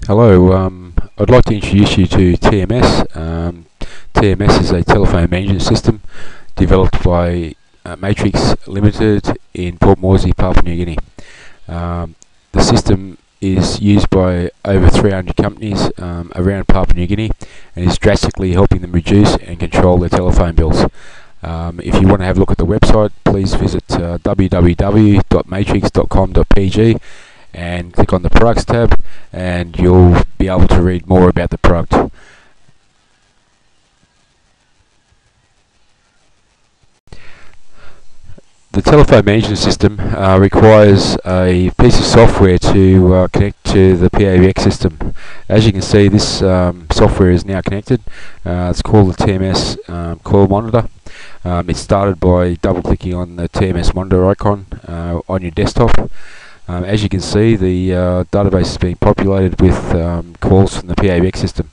Hello, I'd like to introduce you to TMS. TMS is a telephone management system developed by Matrix Limited in Port Moresby, Papua New Guinea. The system is used by over 300 companies around Papua New Guinea and is drastically helping them reduce and control their telephone bills. If you want to have a look at the website, please visit www.matrix.com.pg and click on the products tab, and you'll be able to read more about the product. The telephone management system requires a piece of software to connect to the PABX system. As you can see, this software is now connected. It's called the TMS coil monitor. It started by double clicking on the TMS monitor icon on your desktop. As you can see, the database is being populated with calls from the PABX system.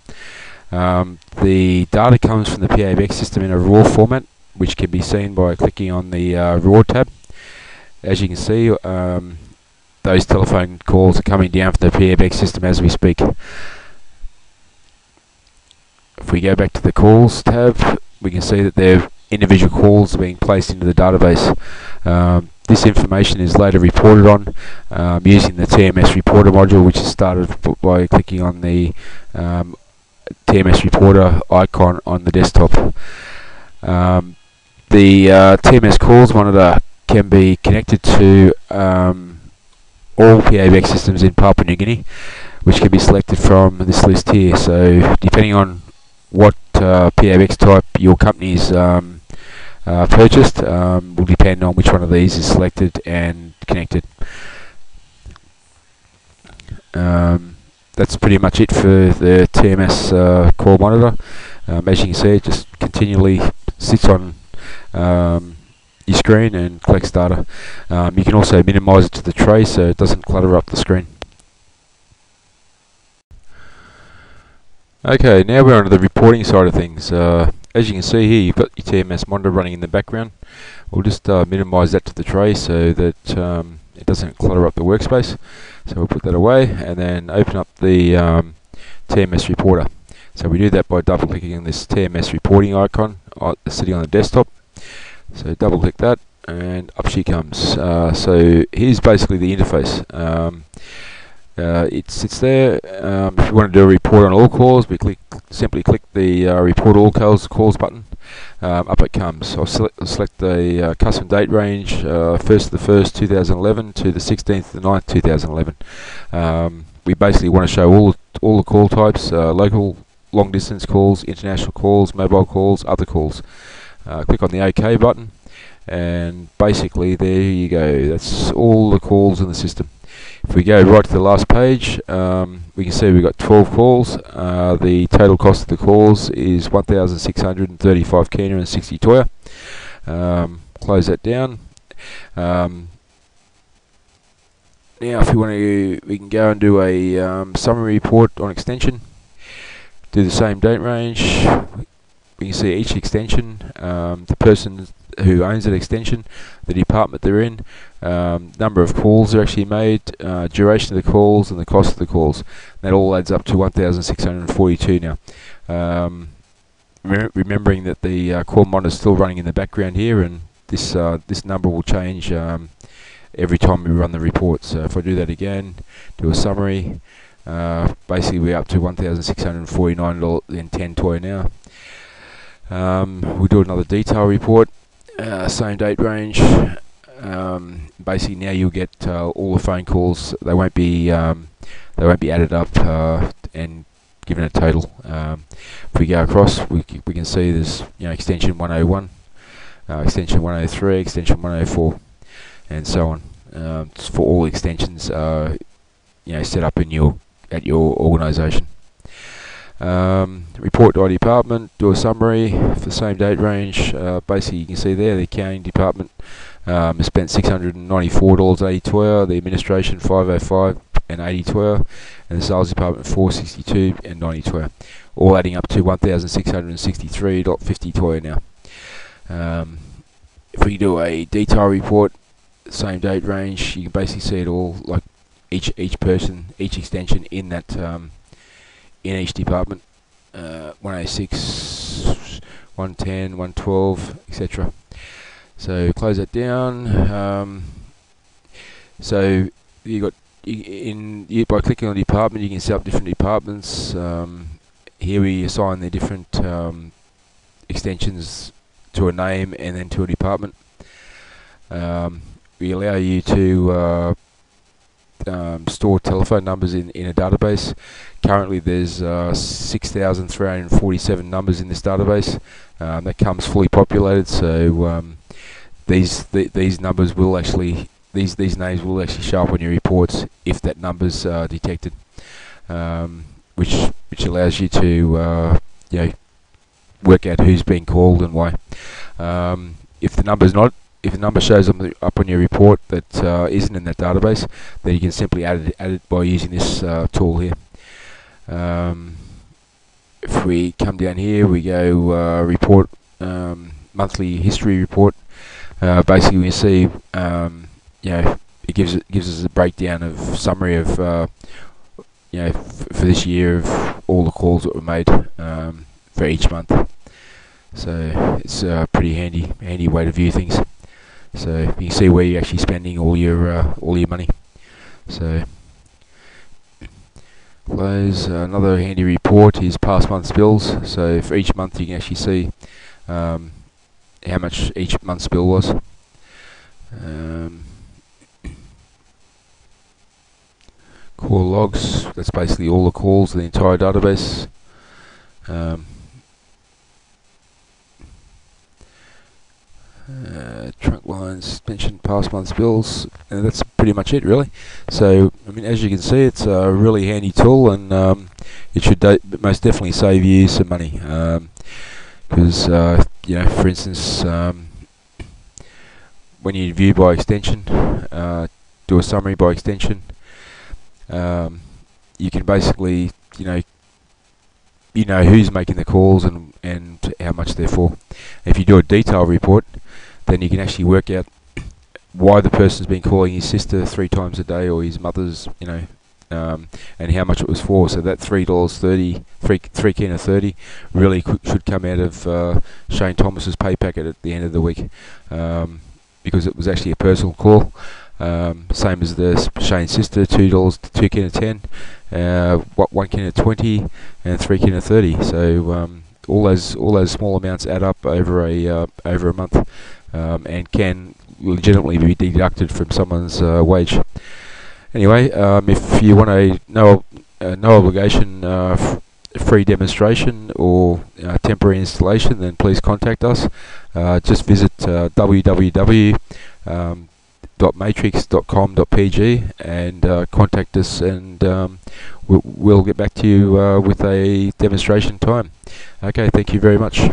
The data comes from the PABX system in a raw format, which can be seen by clicking on the raw tab. As you can see, those telephone calls are coming down from the PABX system as we speak. If we go back to the calls tab, we can see that their individual calls are being placed into the database. This information is later reported on using the TMS reporter module, which is started by clicking on the TMS reporter icon on the desktop. The TMS calls monitor can be connected to all PABX systems in Papua New Guinea, which can be selected from this list here. So depending on what PABX type your company's purchased will depend on which one of these is selected and connected. That's pretty much it for the TMS core monitor. As you can see, it just continually sits on your screen and collects data. You can also minimize it to the tray so it doesn't clutter up the screen. Okay, now we're on to the reporting side of things. As you can see here, you've got your TMS monitor running in the background. We'll just minimize that to the tray so that it doesn't clutter up the workspace. So we'll put that away and then open up the TMS reporter. So we do that by double clicking on this TMS reporting icon sitting on the desktop. So double click that and up she comes. So here's basically the interface. It sits there. If you want to do a report on all calls, simply click the report all calls button. Up it comes. I'll select the custom date range, 1st of the 1st 2011 to the 16th of the 9th 2011. We basically want to show all the call types: local, long distance calls, international calls, mobile calls, other calls. Click on the OK button, and basically there you go. That's all the calls in the system. If we go right to the last page, we can see we've got 12 calls. The total cost of the calls is 1,635 kina and 60 toya. Close that down. Now if we want to, we can go and do a summary report on extension. Do the same date range. We can see each extension, the person who owns that extension, the department they're in, number of calls are actually made, duration of the calls, and the cost of the calls. That all adds up to 1,642 now. Remembering that the call monitor is still running in the background here, and this number will change every time we run the report. So if I do that again, do a summary, basically we're up to $1,649.10 toy now. We'll do another detail report, same date range. Basically now you'll get all the phone calls. They won't be added up and given a total. If we go across, we can see there's extension 101, extension 103, extension 104, and so on. It's for all extensions set up at your organisation. Report to our department, do a summary for the same date range. Basically you can see there the accounting department has spent $694.80 toya, the administration $505 and 80 toya, and the sales department $462 and 90 toya, all adding up to $1,663.50 toya now. If we do a detail report, same date range, you can basically see it all like each person, each extension in that in each department. 106, 110, 112, etc. So close that down. So you got by clicking on the department, you can set up different departments. Here we assign the different extensions to a name and then to a department. We allow you to store telephone numbers in a database. Currently there's 6,347 numbers in this database. That comes fully populated, so these numbers will actually these names will actually show up on your reports if that number's detected, which allows you to work out who's being called and why. If the number shows up on your report that isn't in that database, then you can simply add it by using this tool here. If we come down here, we go report, monthly history report. Basically, we see it gives us a breakdown of summary of for this year of all the calls that were made for each month. So it's a pretty handy way to view things. So you can see where you're actually spending all your money. So close. Another handy report is past month's bills. So for each month you can actually see how much each month's bill was. Call logs. That's basically all the calls in the entire database. Trunk lines, mentioned past month's bills, and that's pretty much it really. So I mean, as you can see, it's a really handy tool, and it should most definitely save you some money, because for instance, when you view by extension, do a summary by extension, you can basically who's making the calls and how much they're for. If you do a detailed report, then you can actually work out why the person's been calling his sister 3 times a day, or his mother's, and how much it was for. So that $3.30, $3.30 really should come out of Shane Thomas's pay packet at the end of the week, because it was actually a personal call. Same as the Shane's sister, $2, $2.10, $1.20, and $3.30. So all those small amounts add up over a month, and can legitimately be deducted from someone's wage. Anyway, if you want a no obligation free demonstration or temporary installation, then please contact us. Just visit www.matrix.com.pg and contact us, and we'll get back to you with a demonstration time. Okay, thank you very much.